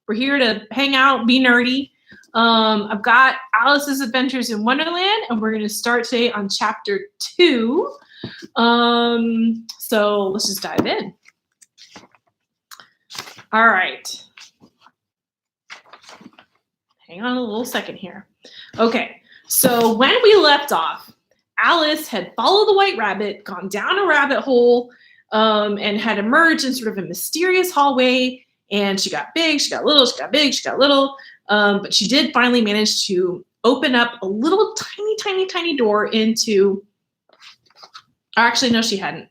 We're here to hang out, be nerdy. I've got Alice's Adventures in Wonderland, and we're going to start today on chapter 2. So let's just dive in. All right. Hang on a little second here. Okay, so when we left off, Alice had followed the white rabbit, gone down a rabbit hole, and had emerged in sort of a mysterious hallway. And she got big, she got little, she got big, she got little. But she did finally manage to open up a little tiny door into, actually, no, she hadn't.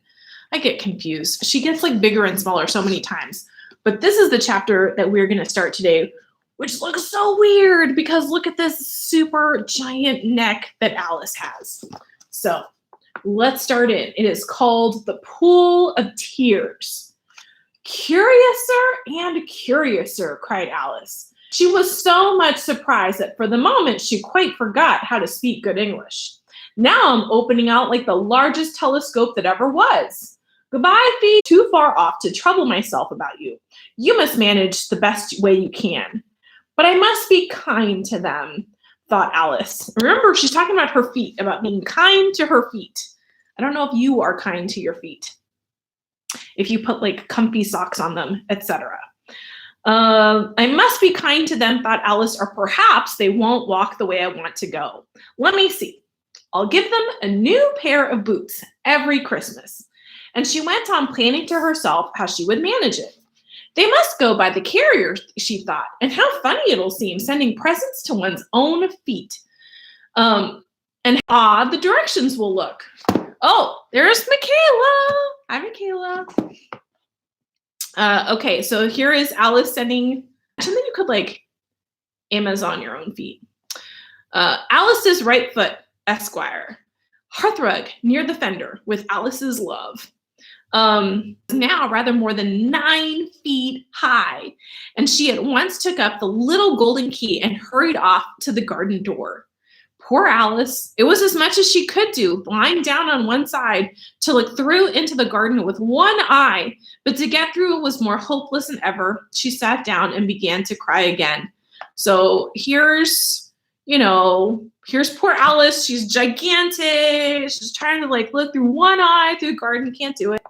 I get confused. She gets like bigger and smaller so many times. But this is the chapter that we're going to start today, which looks so weird because look at this super giant neck that Alice has. So let's start in. It is called The Pool of Tears. Curiouser and curiouser, cried Alice. She was so much surprised that for the moment she quite forgot how to speak good English. Now I'm opening out like the largest telescope that ever was. Goodbye, Fee. Too far off to trouble myself about you. You must manage the best way you can. But I must be kind to them, thought Alice. Remember, she's talking about her feet, about being kind to her feet. I don't know if you are kind to your feet, if you put like comfy socks on them, etc. I must be kind to them, thought Alice, or perhaps they won't walk the way I want to go. Let me see. I'll give them a new pair of boots every Christmas. And she went on planning to herself how she would manage it. They must go by the carrier, she thought, and how funny it'll seem sending presents to one's own feet. And how odd the directions will look. Oh, there's Michaela. Hi, Michaela. Okay, so here is Alice sending, and then you could like Amazon your own feet. Alice's right foot, Esquire. Hearthrug near the fender with Alice's love. Now rather more than 9 feet high, and she at once took up the little golden key and hurried off to the garden door. Poor Alice. It was as much as she could do, lying down on one side to look through into the garden with one eye, but to get through was more hopeless than ever. She sat down and began to cry again. So here's poor Alice. She's gigantic. She's trying to like look through one eye through the garden, can't do it.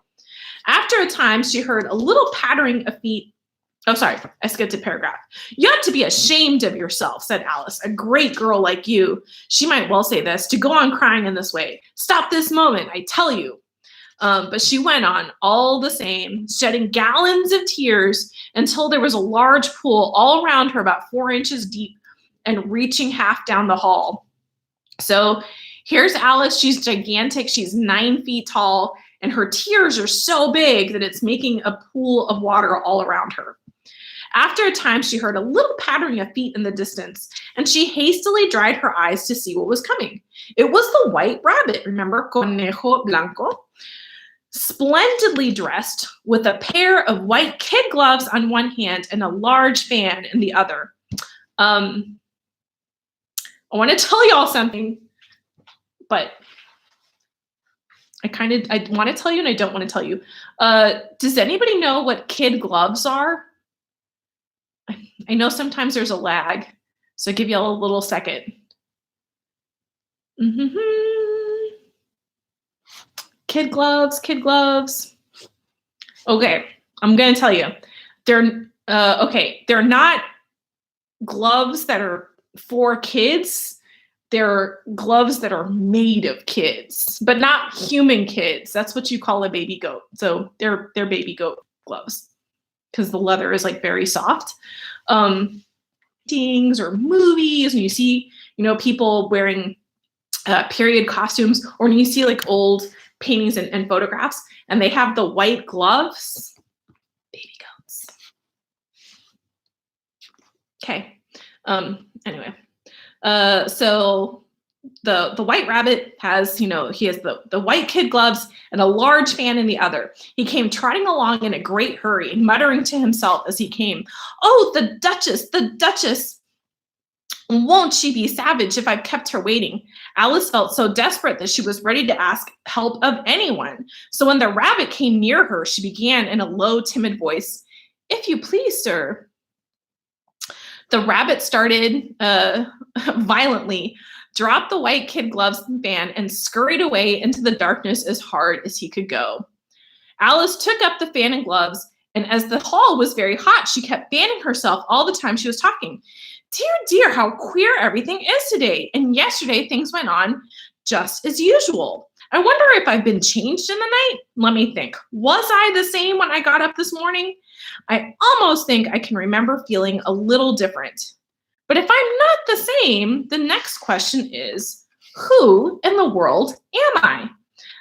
After a time, she heard a little pattering of feet. Oh, sorry, I skipped a paragraph. You ought to be ashamed of yourself, said Alice. A great girl like you, she might well say this, to go on crying in this way. Stop this moment, I tell you. But she went on all the same, shedding gallons of tears until there was a large pool all around her about 4 inches deep and reaching half down the hall. So here's Alice. She's gigantic. She's 9 feet tall. And her tears are so big that it's making a pool of water all around her. After a time, she heard a little pattering of feet in the distance, and she hastily dried her eyes to see what was coming. It was the white rabbit, remember, Conejo Blanco, splendidly dressed with a pair of white kid gloves on one hand and a large fan in the other. I want to tell y'all something, but I want to tell you and I don't want to tell you. Does anybody know what kid gloves are? I know sometimes there's a lag, so I'll give you a little second. Kid gloves. Okay, I'm going to tell you. They're not gloves that are for kids. They're gloves that are made of kids, but not human kids. That's what you call a baby goat. So they're baby goat gloves because the leather is like very soft. Things or movies, and you see, people wearing period costumes, or when you see like old paintings and photographs, and they have the white gloves, baby goats. Okay. Anyway. So the white rabbit has, he has the white kid gloves and a large fan in the other. He came trotting along in a great hurry, muttering to himself as he came, "Oh, the Duchess! Won't she be savage if I've kept her waiting?" Alice felt so desperate that she was ready to ask help of anyone. So when the rabbit came near her, she began in a low, timid voice, "If you please, sir, The rabbit started violently, dropped the white kid gloves and fan, and scurried away into the darkness as hard as he could go. Alice took up the fan and gloves, and as the hall was very hot, she kept fanning herself all the time she was talking. Dear, dear, how queer everything is today. And yesterday things went on just as usual. I wonder if I've been changed in the night? Let me think. Was I the same when I got up this morning? I almost think I can remember feeling a little different. But if I'm not the same, the next question is, who in the world am I?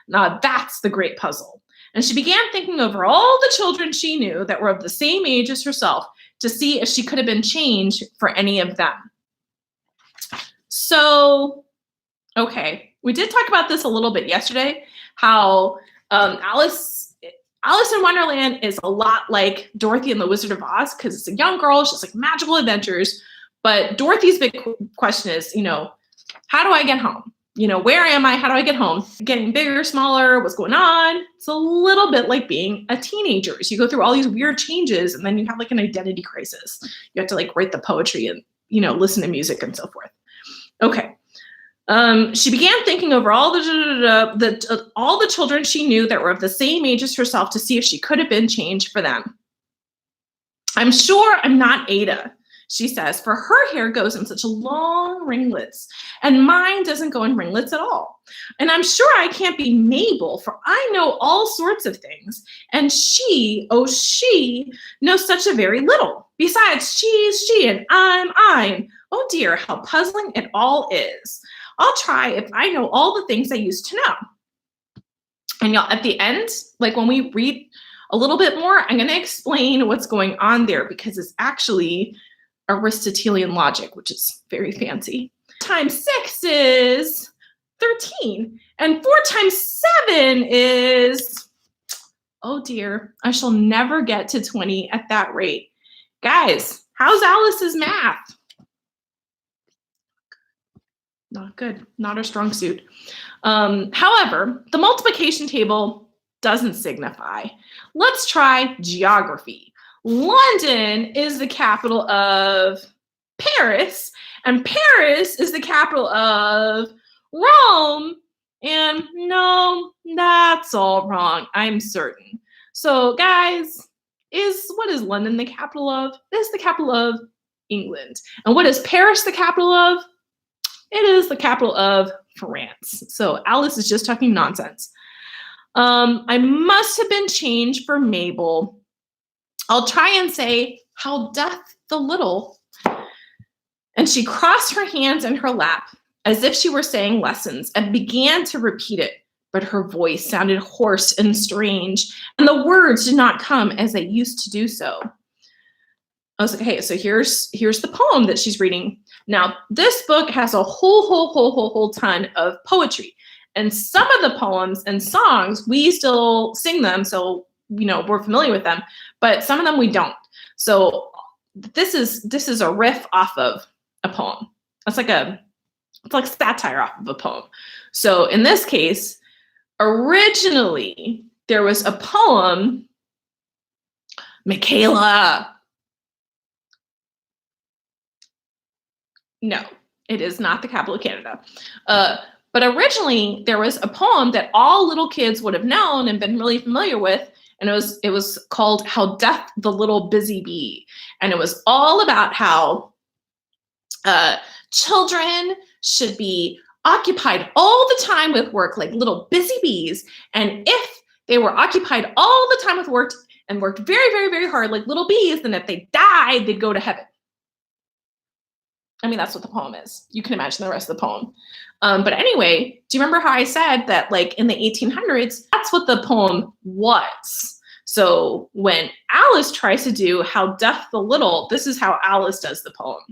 Now that's the great puzzle. And she began thinking over all the children she knew that were of the same age as herself to see if she could have been changed for any of them. So, okay, we did talk about this a little bit yesterday, how Alice in Wonderland is a lot like Dorothy and the Wizard of Oz because it's a young girl, she's like magical adventures. But Dorothy's big question is, how do I get home? Where am I? How do I get home? Getting bigger, smaller, what's going on? It's a little bit like being a teenager. So you go through all these weird changes and then you have like an identity crisis. You have to like write the poetry and, listen to music and so forth. Okay. She began thinking over all the children she knew that were of the same age as herself to see if she could have been changed for them. I'm sure I'm not Ada, she says, for her hair goes in such long ringlets, and mine doesn't go in ringlets at all. And I'm sure I can't be Mabel, for I know all sorts of things, and she knows such a very little. Besides, she's she, and I'm I. Oh dear, how puzzling it all is. I'll try if I know all the things I used to know. And y'all, at the end, like when we read a little bit more, I'm going to explain what's going on there because it's actually Aristotelian logic, which is very fancy. Times 6 is 13, and 4 times 7 is, oh dear, I shall never get to 20 at that rate. Guys, how's Alice's math? Not good, not a strong suit. However, the multiplication table doesn't signify. Let's try geography. London is the capital of Paris, and Paris is the capital of Rome. And no, that's all wrong, I'm certain. So guys, what is London the capital of? It is the capital of England. And what is Paris the capital of? It is the capital of France. So Alice is just talking nonsense. I must have been changed for Mabel. I'll try and say, how doth the little? And she crossed her hands in her lap as if she were saying lessons and began to repeat it, but her voice sounded hoarse and strange, and the words did not come as they used to do so. I was like, hey, so here's the poem that she's reading. Now, this book has a whole ton of poetry, and some of the poems and songs, we still sing them, so we're familiar with them, but some of them we don't. So this is a riff off of a poem. It's like satire off of a poem. So in this case, originally there was a poem, Michaela. No, it is not the capital of Canada. But originally there was a poem that all little kids would have known and been really familiar with. And it was called How Doth the Little Busy Bee. And it was all about how children should be occupied all the time with work like little busy bees. And if they were occupied all the time with work and worked very, very, very hard like little bees, then if they died, they'd go to heaven. I mean, that's what the poem is. You can imagine the rest of the poem. But anyway, do you remember how I said that like in the 1800s, that's what the poem was. So when Alice tries to do How Doth the Little, this is how Alice does the poem.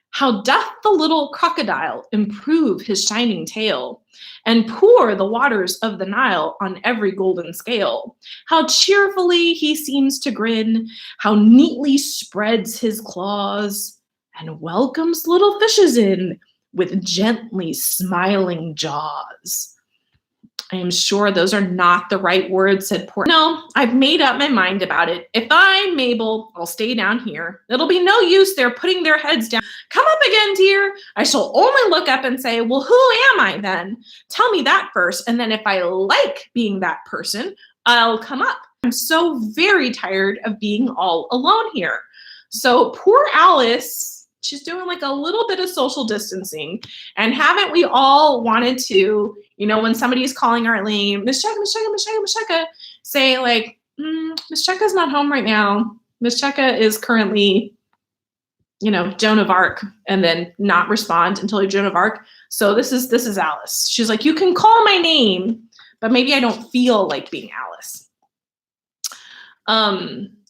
How doth the little crocodile improve his shining tail and pour the waters of the Nile on every golden scale? How cheerfully he seems to grin, how neatly spreads his claws and welcomes little fishes in with gently smiling jaws. I am sure those are not the right words, said poor. No, I've made up my mind about it. If I'm Mabel, I'll stay down here. It'll be no use their putting their heads down. Come up again, dear. I shall only look up and say, well, who am I then? Tell me that first. And then if I like being that person, I'll come up. I'm so very tired of being all alone here. So poor Alice, she's doing like a little bit of social distancing. And haven't we all wanted to, you know, when somebody's calling our name, Miss Checka, Miss Checka, Miss Checka, Miss Checka, say like, Miss Checka's not home right now. Miss Checka is currently, you know, Joan of Arc, and then not respond until you're Joan of Arc. So this is Alice. She's like, you can call my name, but maybe I don't feel like being Alice.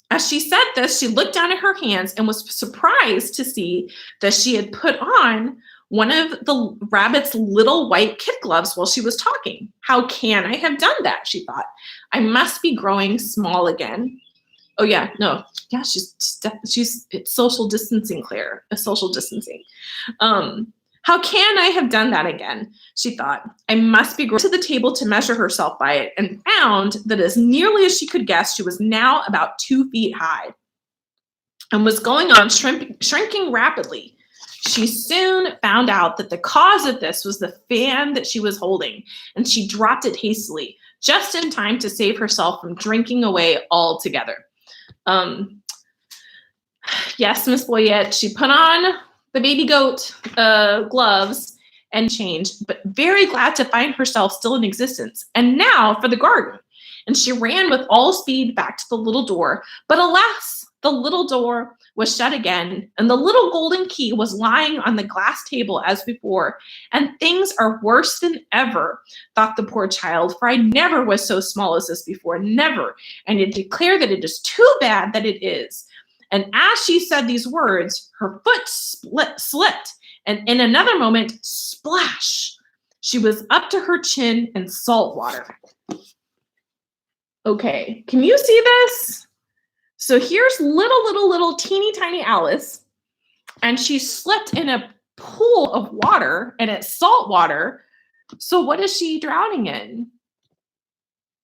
As she said this, she looked down at her hands and was surprised to see that she had put on one of the rabbit's little white kid gloves while she was talking. How can I have done that? She thought. I must be growing small again. Oh yeah, no, yeah, it's social distancing, Claire, social distancing. How can I have done that again? She thought. I must be growing to the table to measure herself by it, and found that as nearly as she could guess, she was now about 2 feet high and was going on shrinking rapidly. She soon found out that the cause of this was the fan that she was holding, and she dropped it hastily, just in time to save herself from drinking away altogether. Yes, Miss Boyette, she put on the baby goat gloves and changed, but very glad to find herself still in existence. And now for the garden. And she ran with all speed back to the little door. But alas, the little door was shut again, and the little golden key was lying on the glass table as before. And things are worse than ever, thought the poor child, for I never was so small as this before, never. And I declare that it is too bad that it is. And as she said these words, her foot slipped, and in another moment, splash, she was up to her chin in salt water. Okay, can you see this? So here's little teeny tiny Alice, and she slipped in a pool of water, and it's salt water. So what is she drowning in?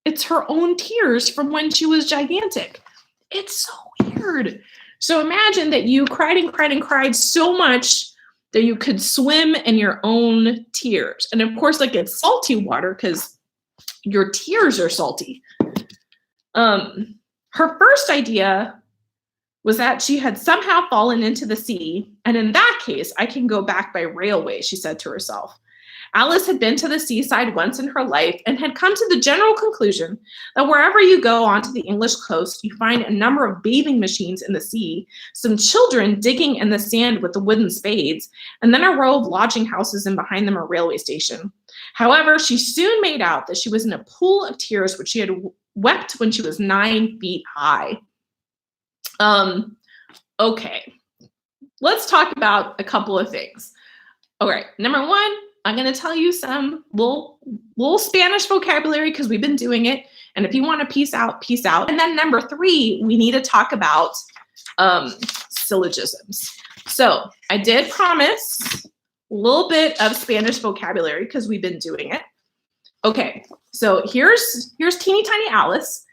It's her own tears from when she was gigantic. It's so weird. So imagine that you cried and cried and cried so much that you could swim in your own tears. And of course, like, it's salty water because your tears are salty. Her first idea was that she had somehow fallen into the sea. And in that case, I can go back by railway, she said to herself. Alice had been to the seaside once in her life and had come to the general conclusion that wherever you go onto the English coast, you find a number of bathing machines in the sea, some children digging in the sand with the wooden spades, and then a row of lodging houses and behind them a railway station. However, she soon made out that she was in a pool of tears which she had wept when she was 9 feet high. Okay, let's talk about a couple of things. All right, number one, I'm going to tell you some little Spanish vocabulary because we've been doing it. And if you want to peace out, peace out. And then number three, we need to talk about syllogisms. So I did promise a little bit of Spanish vocabulary because we've been doing it. Okay, so here's teeny tiny Alice,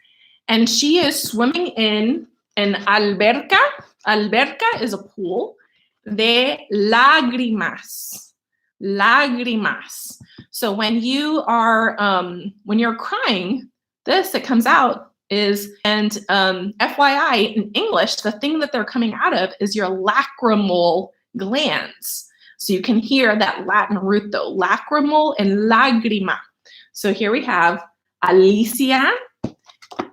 and she is swimming in an alberca. Alberca is a pool de lágrimas. Lágrimas. So when you are when you're crying, this that comes out is, and FYI, in English, the thing that they're coming out of is your lacrimal glands. So you can hear that Latin root though, lacrimal and lágrima. So here we have Alicia,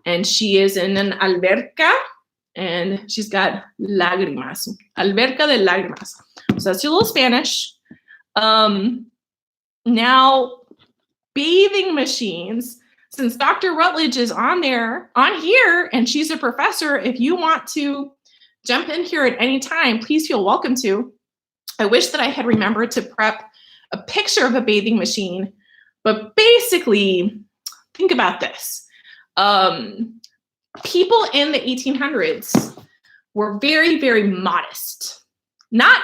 and she is in an alberca, and she's got lágrimas. Alberca de lágrimas. So that's your little Spanish. Now, bathing machines, since Dr. Rutledge is on here, and she's a professor, if you want to jump in here at any time, please feel welcome to. I wish that I had remembered to prep a picture of a bathing machine, but basically, think about this. People in the 1800s were very, very modest. Not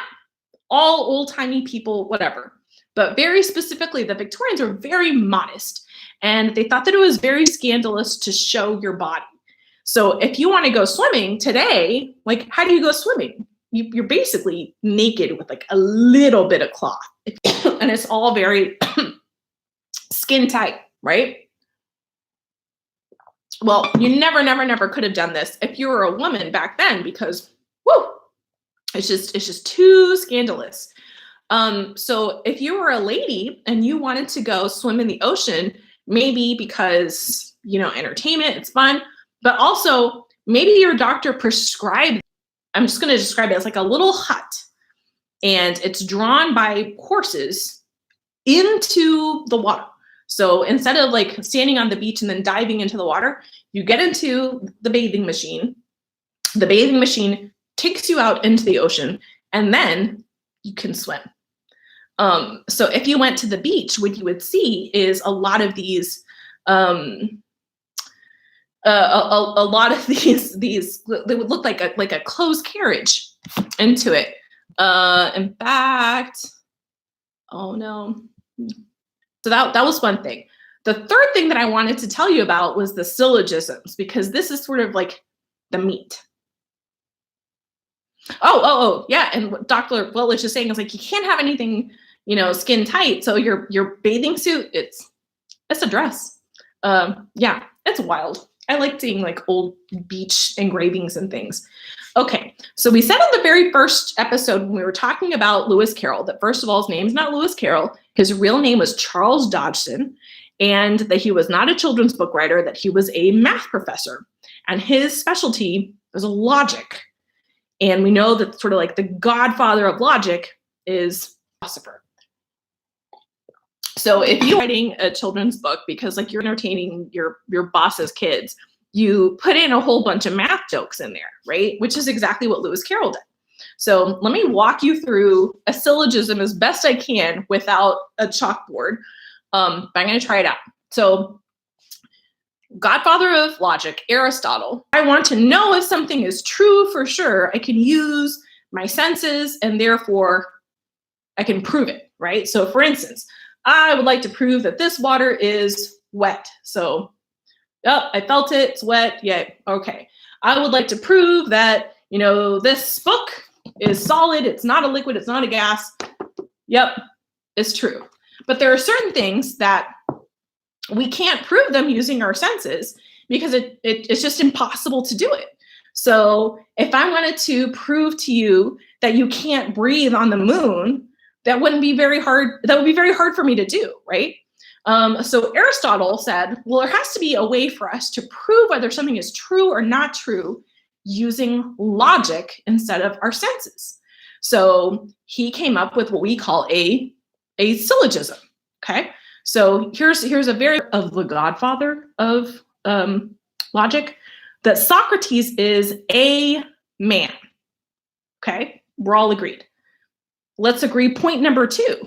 all old-timey people, whatever, but very specifically, the Victorians were very modest. And they thought that it was very scandalous to show your body. So if you want to go swimming today, like, how do you go swimming? You're basically naked with like a little bit of cloth. And it's all very skin tight, right? Well, you never could have done this if you were a woman back then, because whoo, it's just too scandalous. So if you were a lady and you wanted to go swim in the ocean, maybe because, entertainment, it's fun, but also maybe your doctor prescribed, I'm just going to describe it as like a little hut, and it's drawn by horses into the water. So instead of like standing on the beach and then diving into the water, you get into the bathing machine. The bathing machine takes you out into the ocean, and then you can swim. So if you went to the beach, what you would see is a lot of these, a lot of these, they would look like a closed carriage into it. In fact, oh no. So that was one thing. The third thing that I wanted to tell you about was the syllogisms, because this is sort of like the meat. Oh, yeah. And what Dr. Wellich is saying is like, you can't have anything, skin tight. So your bathing suit, it's a dress. Yeah, it's wild. I like seeing like old beach engravings and things. Okay, so we said on the very first episode when we were talking about Lewis Carroll that first of all, his name's not Lewis Carroll. His real name was Charles Dodgson, and that he was not a children's book writer, that he was a math professor. And his specialty was logic. And we know that sort of like the godfather of logic is philosopher. So if you're writing a children's book because like you're entertaining your boss's kids, you put in a whole bunch of math jokes in there, right? Which is exactly what Lewis Carroll did. So let me walk you through a syllogism as best I can without a chalkboard. But I'm going to try it out. So godfather of logic, Aristotle. I want to know if something is true for sure. I can use my senses and therefore I can prove it, right? So for instance, I would like to prove that this water is wet. So, I felt it, it's wet, yeah, okay. I would like to prove that, this book is solid, it's not a liquid, it's not a gas. Yep, it's true. But there are certain things that we can't prove them using our senses because it's just impossible to do it. So if I wanted to prove to you that you can't breathe on the moon, that wouldn't be very hard. That would be very hard for me to do, right? So Aristotle said, well, there has to be a way for us to prove whether something is true or not true using logic instead of our senses. So he came up with what we call a syllogism, okay? So here's a very of the godfather of logic, that Socrates is a man, okay? We're all agreed. Let's agree point number 2.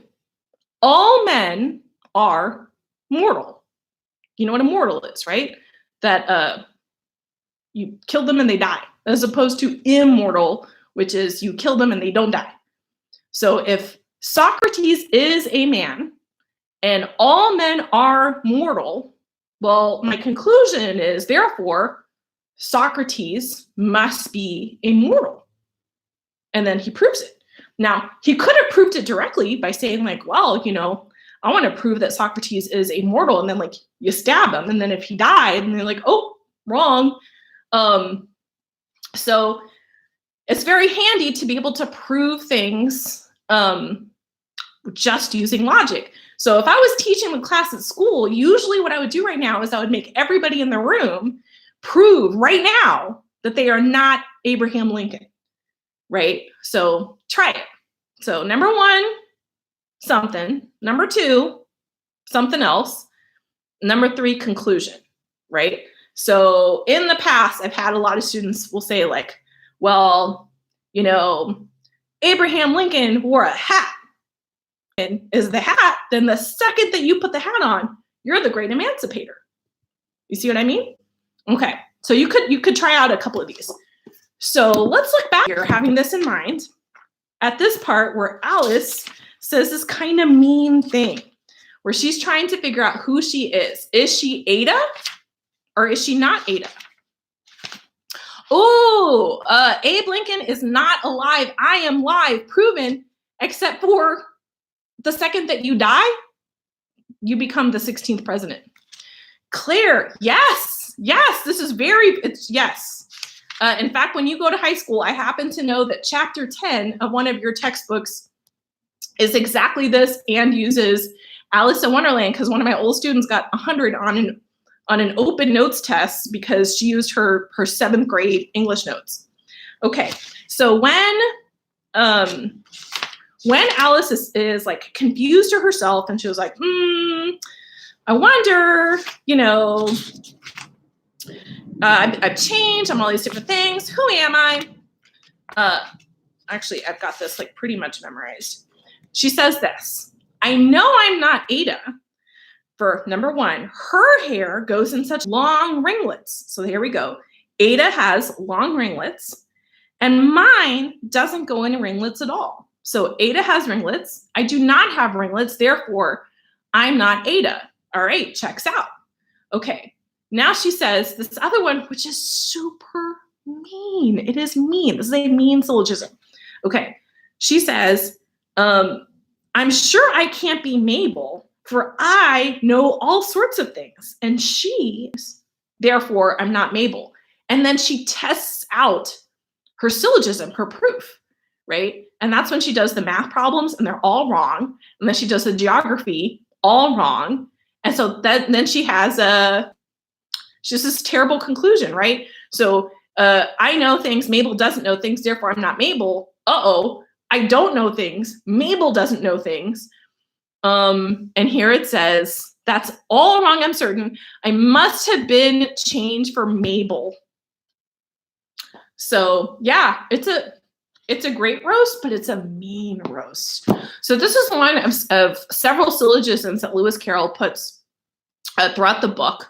All men are mortal. You know what a mortal is, right? That you kill them and they die, as opposed to immortal, which is you kill them and they don't die. So if Socrates is a man and all men are mortal, well, my conclusion is therefore Socrates must be immortal. And then he proves it. Now, he could have proved it directly by saying like, well, I want to prove that Socrates is immortal. And then like you stab him. And then if he died and they're like, oh, wrong. So it's very handy to be able to prove things just using logic. So if I was teaching a class at school, usually what I would do right now is I would make everybody in the room prove right now that they are not Abraham Lincoln. Right? So try it. So number 1, something. Number 2, something else. Number 3, conclusion, right? So in the past, I've had a lot of students will say like, well, Abraham Lincoln wore a hat. And is the hat, then the second that you put the hat on, you're the great emancipator. You see what I mean? Okay. So you could try out a couple of these. So let's look back here, having this in mind, at this part where Alice says this kind of mean thing. where she's trying to figure out who she is. Is she Ada or is she not Ada? Oh, Abe Lincoln is not alive. I am live, proven, except for the second that you die, you become the 16th president. Claire, yes, this is yes. In fact, when you go to high school, I happen to know that chapter 10 of one of your textbooks is exactly this and uses Alice in Wonderland, because one of my old students got 100 on an open notes test because she used her 7th grade English notes. Okay, so when Alice is like confused to herself and she was like, I wonder, I've changed, I'm all these different things. Who am I? Actually, I've got this like pretty much memorized. She says this, I know I'm not Ada. For number one, her hair goes in such long ringlets. So here we go. Ada has long ringlets and mine doesn't go in ringlets at all. So Ada has ringlets. I do not have ringlets. Therefore, I'm not Ada. All right, checks out. Okay, now she says this other one, which is super mean. It is mean. This is a mean syllogism. Okay, she says, I'm sure I can't be Mabel, for I know all sorts of things. And therefore, I'm not Mabel. And then she tests out her syllogism, her proof, right? And that's when she does the math problems and they're all wrong. And then she does the geography, all wrong. And so then she has this terrible conclusion, right? So I know things, Mabel doesn't know things, therefore I'm not Mabel. Uh-oh, I don't know things, Mabel doesn't know things. And here it says, that's all wrong, I'm certain. I must have been changed for Mabel. So yeah, it's a great roast, but it's a mean roast. So this is one of several syllogisms that Lewis Carroll puts throughout the book.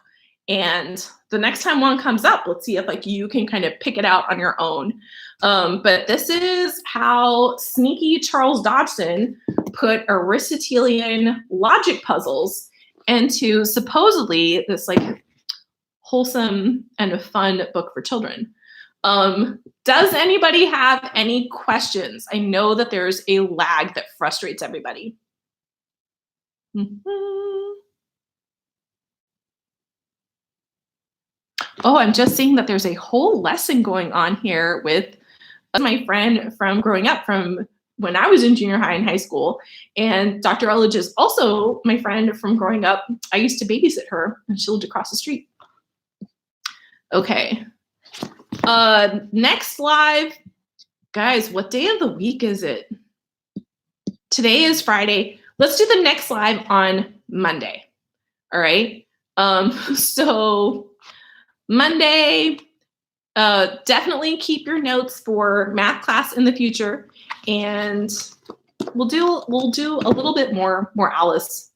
And the next time one comes up, let's see if you can kind of pick it out on your own. But this is how sneaky Charles Dodgson put Aristotelian logic puzzles into supposedly this wholesome and fun book for children. Does anybody have any questions? I know that there's a lag that frustrates everybody. Oh, I'm just seeing that there's a whole lesson going on here with my friend from growing up, from when I was in junior high and high school. And Dr. Elledge is also my friend from growing up. I used to babysit her and she lived across the street. Okay. Next live, guys, what day of the week is it? Today is Friday. Let's do the next live on Monday. All right. So Monday, definitely keep your notes for math class in the future, and we'll do a little bit more Alice.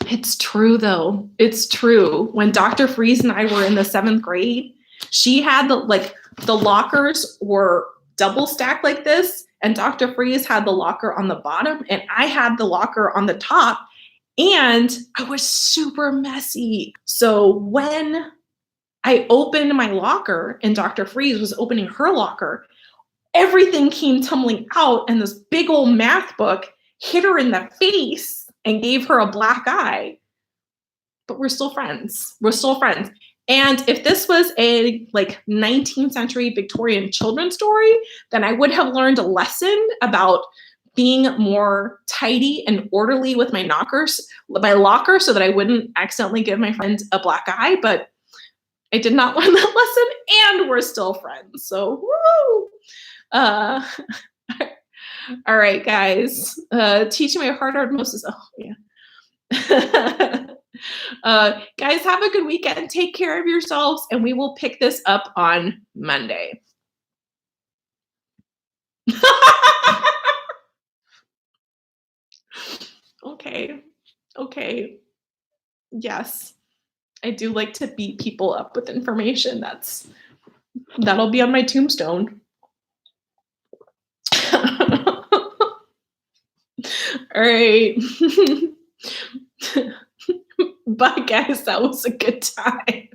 It's true though. It's true. When Dr. Freeze and I were in the 7th grade, she had the lockers were double stacked like this, and Dr. Freeze had the locker on the bottom, and I had the locker on the top. And I was super messy. So when I opened my locker and Dr. Freeze was opening her locker, everything came tumbling out and this big old math book hit her in the face and gave her a black eye. But we're still friends. We're still friends. And if this was a 19th century Victorian children's story, then I would have learned a lesson about being more tidy and orderly with my locker so that I wouldn't accidentally give my friend a black eye, but I did not learn that lesson and we're still friends. So, woo! All right, guys. Teaching my hard Moses. Oh, yeah. Guys, have a good weekend. Take care of yourselves, and we will pick this up on Monday. Okay. Yes. I do like to beat people up with information. That'll be on my tombstone. All right. Bye, guys. That was a good time.